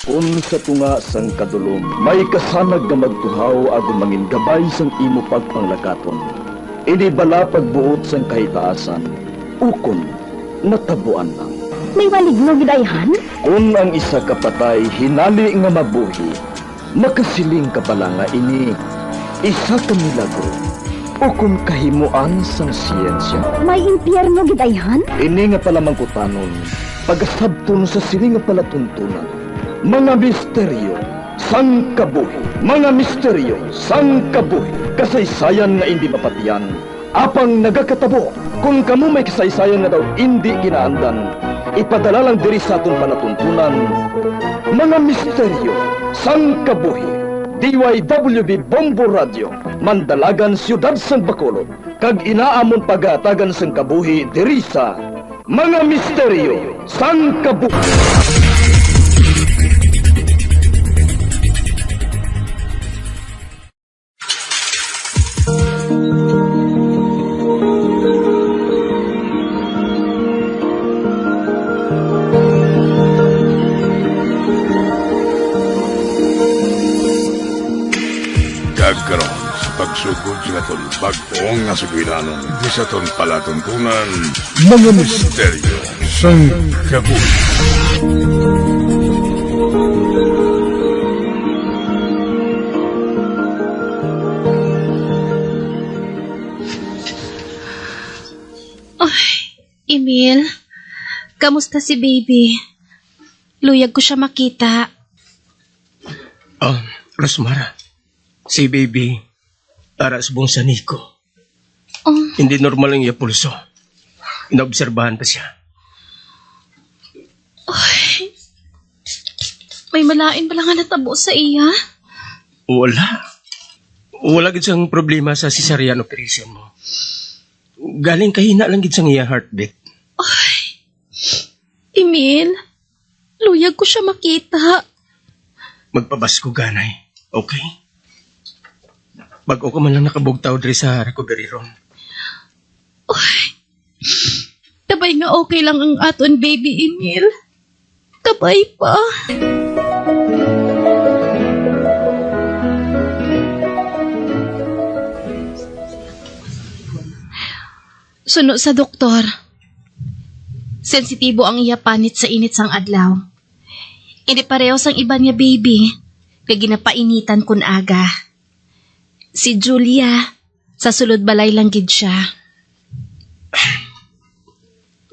Kung sa tunga sang kadulom, may kasanag nga magtuhaw agon mangin gabay sang imo pagpanglakaton. Ini bala pagbuot sang kahitaasan, ukon natabuan lang. May waligno gidayhan? Kung ang isa kapatay hinali nga mabuhi, makasiling ka pala nga ini isa ka milagro o kung kahimuan sang siyensya. May impyerno gidayhan? Ini nga pala mangkutanon, pagasabton sa siling nga palatuntunan. Mga misteryo, sang kabuhi. Mga misteryo, sang kabuhi. Kasaysayan nga hindi mapatiyan. Apang nagakatabo, kung kamo may kasaysayan nga daw hindi ginaandan, ipadala lang diri sa atong palatuntunan. Mga misteryo, sang kabuhi. DYWB Bombo Radio, Mandalagan, Siyudad San Bacolod. Kag inaamon pagatagan sang kabuhi diri sa Mga Misteryo, sang kabuhi. Karon sa pagsugod sa aton bag-ong nga suginanon di sa aton palatuntunan mga misteryo sang kabuhi. Ay, Emil, kamusta si baby? Luyag ko siya makita. Rosmara, si baby, para sa buong saniko. Oh, Hindi normal ang iya pulso. Inaobserbahan pa siya. may malain pala nga natabo sa iya. Wala. Wala gid sang problema sa cesarean operation mo. Galing kahina lang gid sang iya heartbeat. Emil, luyag ko siya makita. Magpabasko ganay. Okay? Bago ko man lang nakabugtaw diri sa recovery room. Kabay nga okay lang ang aton baby, Emil. Kabay pa. Suno sa doktor. Sensitibo ang iya panit sa init sang adlaw. Hindi pareho sang iba niya baby. Kaya ginapainitan kun aga. Si Julia, sa sulod balay lang gid siya.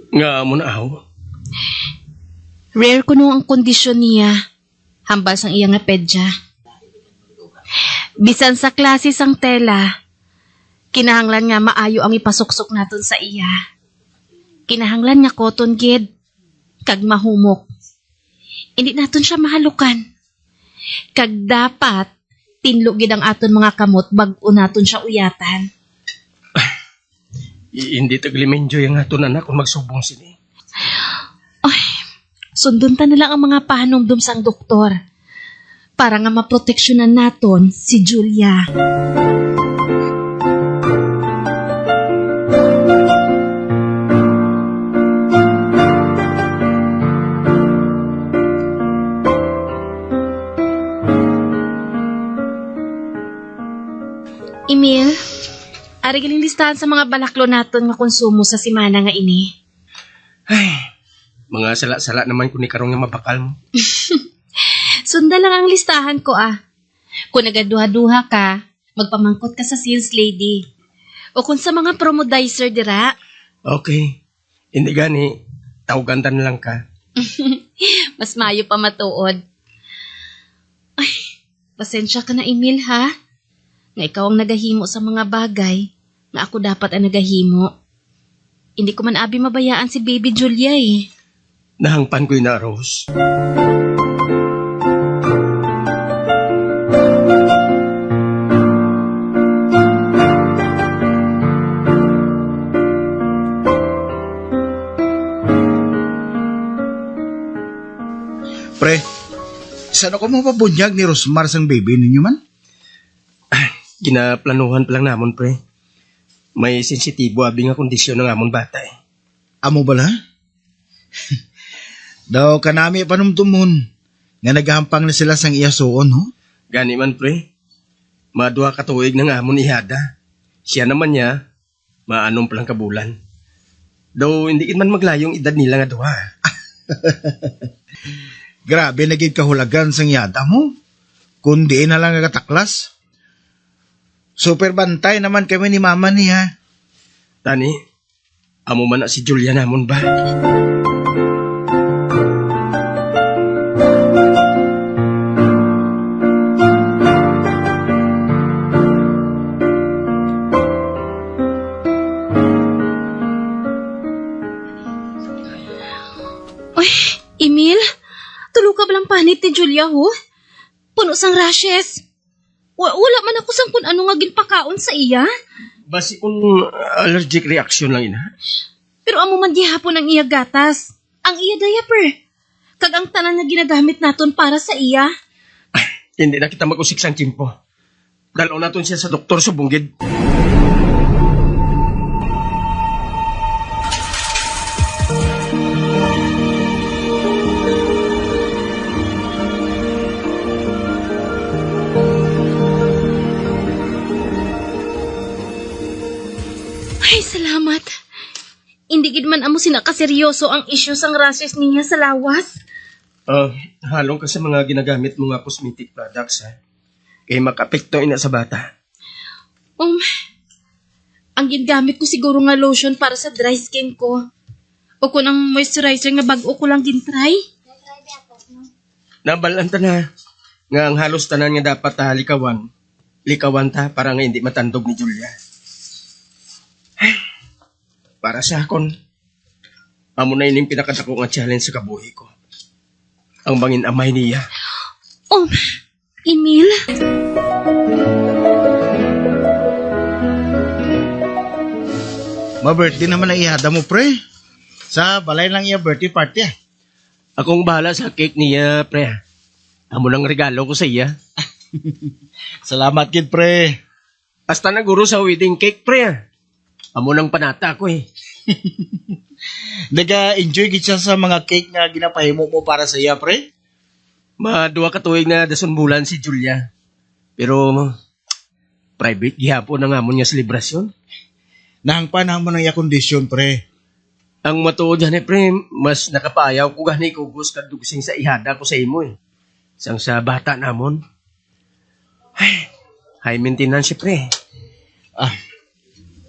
Nga mo na aw. Rare kuno ang kondisyon niya. Hambal sang iya nga pedya. Bisan sa klase sang tela, kinahanglan nga maayo ang ipasuksok naton sa iya. Kinahanglan nga cotton gid, kag mahumok. Hindi naton siya mahalukan. Kag dapat, tinlo gid ang aton mga kamot bag-o naton siya uyatan. Hindi taglimenjo yung aton anak kung magsubong sini. Sundon ta na lang ang mga pahanumdum sang doktor para nga maproteksyonan naton si Julia. Emil, ari galing listahan sa mga balaklo naton nga konsumo sa simana nga ini. Ay, mga sala-sala naman kung ni karong nga mabakal mo. Sunda lang ang listahan ko Kung nagaduha-duha ka, magpamangkot ka sa sales lady. O kung sa mga promodizer dira. Okay. Hindi gani, tawagan na lang ka. Mas mayo pa matuod. Ay, pasensya ka na Emil ha. Nga ikaw ang nagahimo sa mga bagay nga ako dapat ang nagahimo. Hindi ko man abi mabayaan si baby Julia Nahangpan ko na, Rose. Pre, saan ako mapabunyag ni Rosmar sang baby ninyo man? Ginaplanuhan pa lang namon, pre. May sensitibo abi nga kondisyon ng amon bata Amo bala? Daw kanami panumtumon. Nga naghampang na sila sang iya suon, ho? Gani man, pre. Madua katuig ng amon ihada. Siya naman niya, maanong palang kabulan. Daw hindi man maglayong edad nila nga duha. Grabe naging kahulagan sang yada mo. Kundi na lang nagataklas. Super bantay naman kami ni mama niya. Tani, amo man na si Julia namon ba? Uy, Emil, tulo ka balang panit ni Julia, ho? Puno sang rashes. Wala man ako sang kung ano nga ginpakaon sa iya. Basi kung allergic reaction lang ina. Pero amo man gihapon ang iya gatas. Ang iya diaper. Kag ang tanan nga ginagamit naton para sa iya. Hindi na kita mag-usik sang timpo. Dalaw naton siya sa doktor sa bunggid. Ay, salamat. Hindi gid man amo sinakaseryoso ang issue sang rashes niya sa lawas. Halong ka sa mga ginagamit mo nga cosmetic products, ha? Kaya makapekto ina sa bata. Ang ginagamit ko siguro nga lotion para sa dry skin ko. O kung ang moisturizer nga bago ko lang gintry. Nabalanta na. Nga ang halos tanan nga dapat likawan. Likawan ta para nga hindi matandog ni Julia. Para sa akon, amo na ining pinakadako nga challenge sa kabuhi ko. Ang bangin amay niya. Emil? Ma-birthday naman ang ihada mo, pre. Sa balay lang iya birthday party, ah. Akong bahala sa cake niya, pre. Amo lang regalo ko sa iya. Salamat, kid, pre. Hasta na guro sa wedding cake, pre. Amo lang panata ko eh. Nag-enjoy gid siya sa mga cake nga ginapahimo mo para sa iya, pre. Madua ka tuig na dason bulan si Julia. Pero, private gihapon ang amon nga selebrasyon. Nahangpan mo ng iya kondisyon, pre. Ang matuod yan pre, mas nakapayaw ko gani kugos kadugusing sa ihada ko sa imo eh. Sang sa bata namon. Ay, high maintenance siya pre.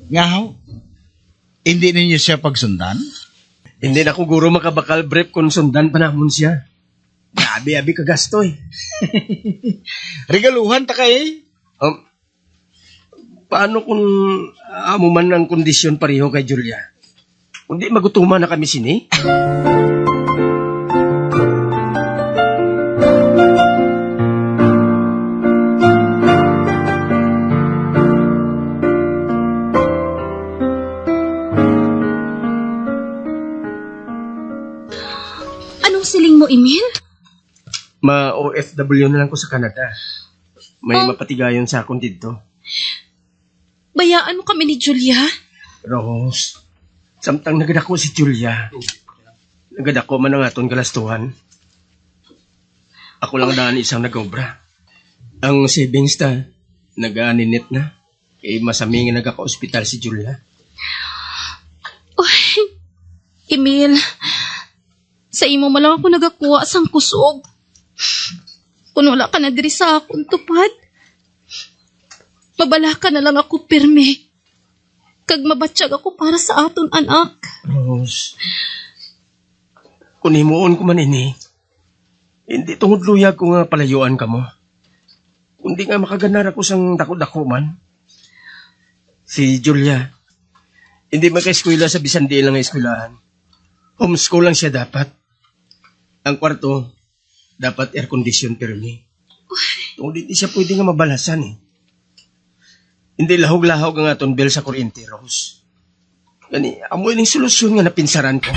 Ngahaw, hindi ninyo siya pagsundan? Hindi na ko guro makabakal brief kung sundan pa namon siya. Grabe-abi kagasto eh. Regaluhan ta kay. Paano kung amo man ang kondisyon pareho kay Julia? Kundi magutuman na kami sini? Anong siling mo, Emil? Ma-OFW na lang ko sa Canada. May mapatigayon sa akong dito. Bayaan mo kami ni Julia? Rose, samtang nagadako si Julia, nagadako man ang aton galastuhan. Ako lang daan isang nagobra. Ang savings ta, nag-aninit na. Kaya masaming nagaka-ospital si Julia. Emil, sa imo mo lang ako nagakuha sang kusog. Kung wala ka na diri sa akong tupad, mabala ka na lang ako pirme. Kag mabatsyag ako para sa aton anak. Rose, kung himuon ko man ini, hindi tungod luyag ko nga palayuan ka mo. Kundi nga makaganar ako sang dako-dako man. Si Julia, hindi maka-eskwela sa bisan di lang nga eskwelahan. Homeschool lang siya dapat. Ang kwarto, dapat air condition pirmi. Tungod hindi siya pwede nga mabalasan eh. Hindi lahog-lahog ang aton bill sa kuryente, Rose. Gani, amoy ning solusyon nga napinsaran ko.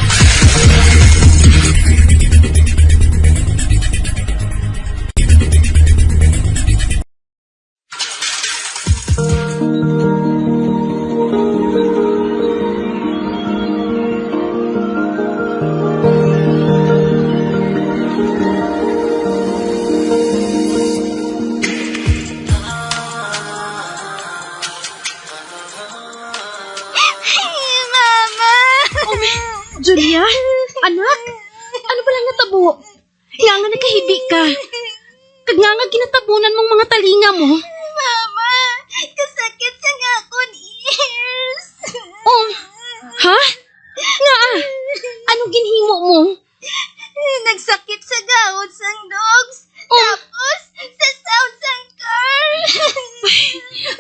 mahibi ka. Kag nga ginatabunan mong mga talinga mo. Mama, kasakit sa nga akong ears. Oh, ha? Nga anong ginhimo mo? Nagsakit sa gahod sang dogs. Oh. Tapos, sa sound sang car.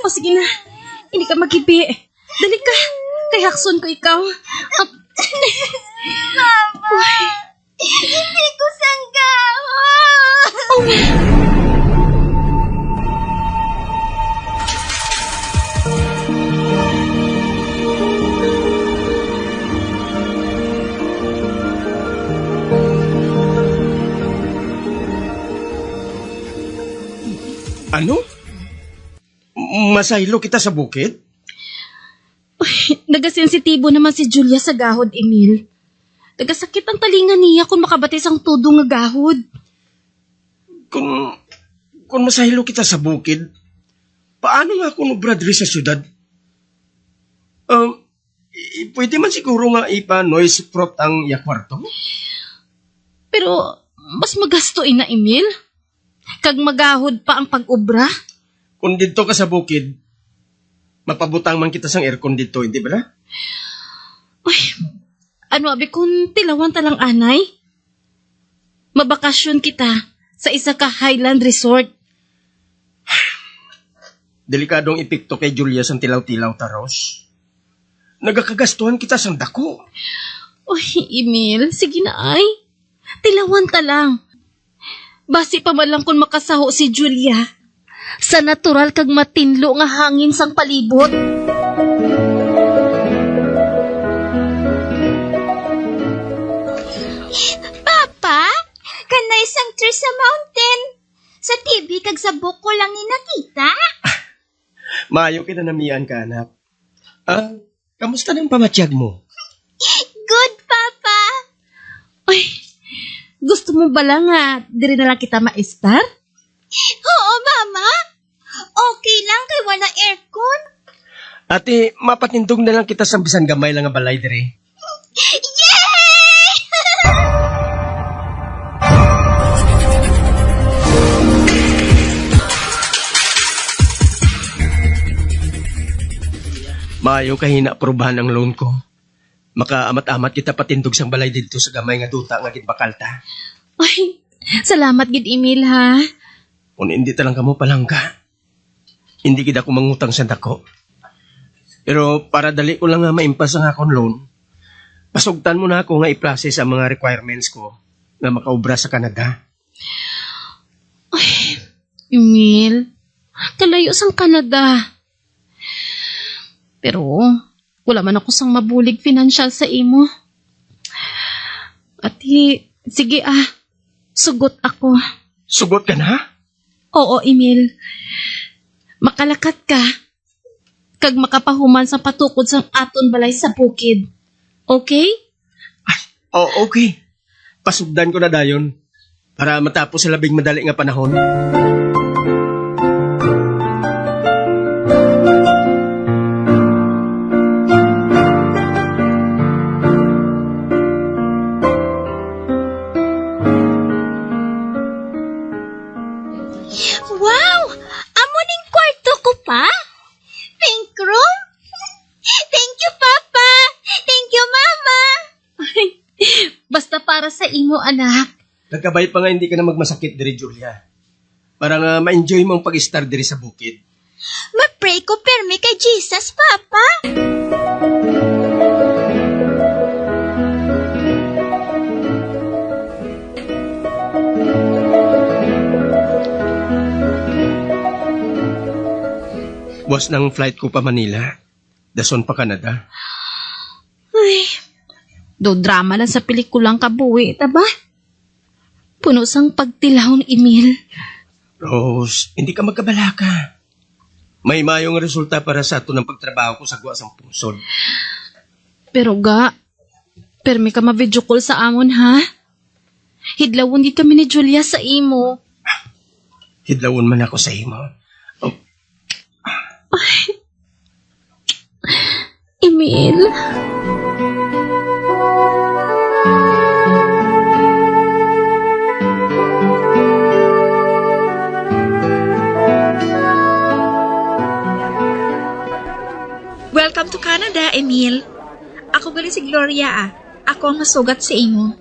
O sige na, hindi ka maghibi. Dali ka, kay hakson ko ikaw. Mama, hindi ko sang gahod. Ano? Masaylo kita sa bukid? Nagasensitibo naman si Julia sa gahod, Emil. Nagasakit ang talinga niya kung makabatis ang tudo nga gahod. Kung masaylo kita sa bukid, paano nga kung obradri sa syudad? Pwede man siguro nga ipa-noise proof ang yakwarto? Pero mas magastoin na, Emil. Kag magahod pa ang pag-obra. Kung dito ka sa bukid, mapabutang man kita sang aircon dito, hindi ba na? Uy, ano abi kung tilawan talang anay? Mabakasyon kita sa isa ka Highland Resort. Delikadong epekto kay Julius ang tilaw-tilaw, Taros. Nagakagastuhan kita sang dako. Uy, Emil, sige na ay. Tilawan ta lang. Basi pa man lang kung makasaho si Julia sa natural kag matinlo nga hangin sang palibot. Papa, kanay sang tree sa mountain. Sa TV kag sa book ko lang nakita. Maayo kinanamian ka, anak. Kamusta ng pamatyag mo? Good, Papa. Uy, gusto mo ba lang diri na lang kita ma-star? Oo, Mama. Okay lang kay wala aircon. Ate, mapatindog na lang kita sa bisan gamay lang nga balay dire. Yay! Maayo kahina probahan ang loan ko. Makaamat-amat kita patindog sang balay dito sa gamay nga duta nga gitbakal ta. Uy, salamat gid Emil ha. Kung hindi talang kamo palangga, hindi kita ko mangutang sa dako. Pero para dali ko lang nga maimpas ang akong loan, pasugtan mo na ako nga i-process ang mga requirements ko na makaubra sa Canada. Emil, kalayo sang Canada. Pero wala man ako sang mabulig financial sa imo. Ati, sige sugot ako. Sugot ka na? Oo, Emil. Makalakat ka. Kag makapahuman sa patukod sang aton balay sa bukid. Okay? Okay. Pasugdan ko na dayon para matapos sa labing madali nga panahon. Wow! Amo ning kwarto ko pa? Pink room? Thank you, Papa! Thank you, Mama! Basta para sa imo, anak. Nagkabay pa nga hindi ka na magmasakit diri, Julia. Para nga ma-enjoy mo ang pag-star diri sa bukid. Ma-pray ko permi kay Jesus, Papa! Buwas ng flight ko pa Manila. Dason pa Canada. Ay, do drama lang sa pelikulang kabuhi, taba? Puno sang pagtilaw ni Emil. Rose, hindi ka magkabalaka. May mayong resulta para sa ato ng pagtrabaho ko sa guwa sang pungsod. Pero permi ka ma-video call sa amon, ha? Hidlawon di kami ni Julia sa imo. Hidlawon man ako sa imo. Emil. Welcome to Canada, Emil. Ako gali si Gloria ah. Ako ang masugat sa imo.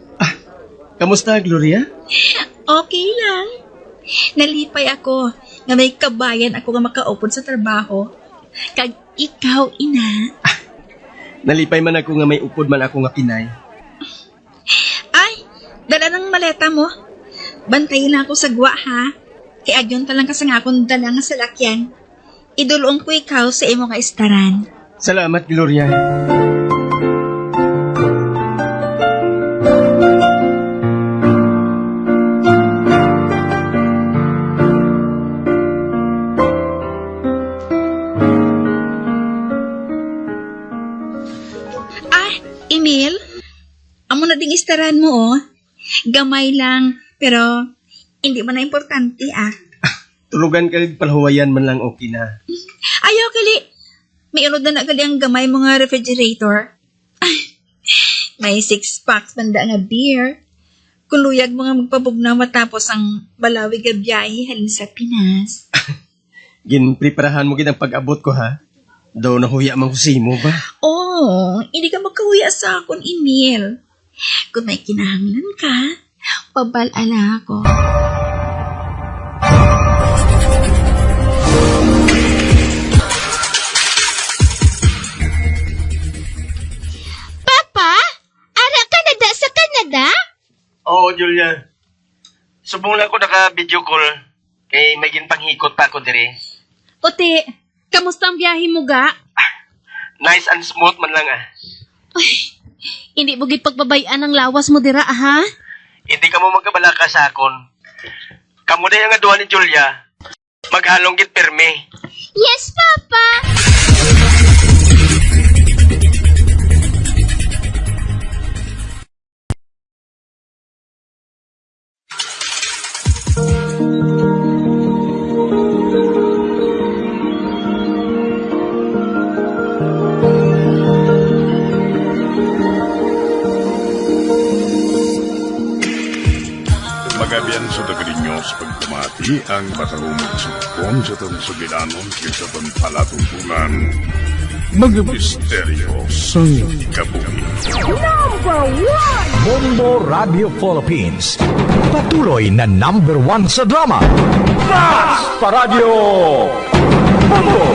Kamusta, Gloria? Okay lang. Nalipay ako nga may kabayan ako nga makaupod sa trabaho. Kag ikaw, ina. Nalipay man ako nga may upod man ako nga Pinay. Ay, dala ng maleta mo. Bantayin lang ako sa gwa, ha? Kay agyon talang ka sa nga akong dala nga salakyan. Idulong ko ikaw sa imo nga istaran. Salamat, Gloria. Emil, amo na ding istaran mo, oh. Gamay lang, pero hindi man na importante, ah. Tulugan ka palhuwayan man lang okay na. Ayaw, kali. May unod na gali ang gamay mga refrigerator. May 6 packs banda nga beer. Kung luyag mga magpabugnaw matapos ang balawig nga biyahe halin sa Pinas. Ginpreparahan mo gid ang pag-abot ko, ha? Daw nahuya man ko mo ba? Oh, hindi ka magkahuya sa akon, Emil. Kung may kinahanglan ka, pabalala ako. Papa, ara Canada sa Canada? Oo, Julia. Subong lang ako naka-video call. Kay may ginpanghikot pa ako dire. Ote, kamusta ang biyahe mo ga? Nice and smooth man lang, ah. Hindi mo gid pagbabayan ang lawas mo dira, ha? Hindi ka mo magkabalaka sa akon. Kamu na yung aduan ni Julia. Maghalong git perme. Yes, Papa. Magabian sa dagalinyo sa pagkumati ang matahumog sa bukon sa itong sugilanon kaysa itong palatuntunan. Mga misteryo sa kabuhi. Bombo Radio Philippines. Patuloy na #1 sa drama. Mas Paradio! Bombo!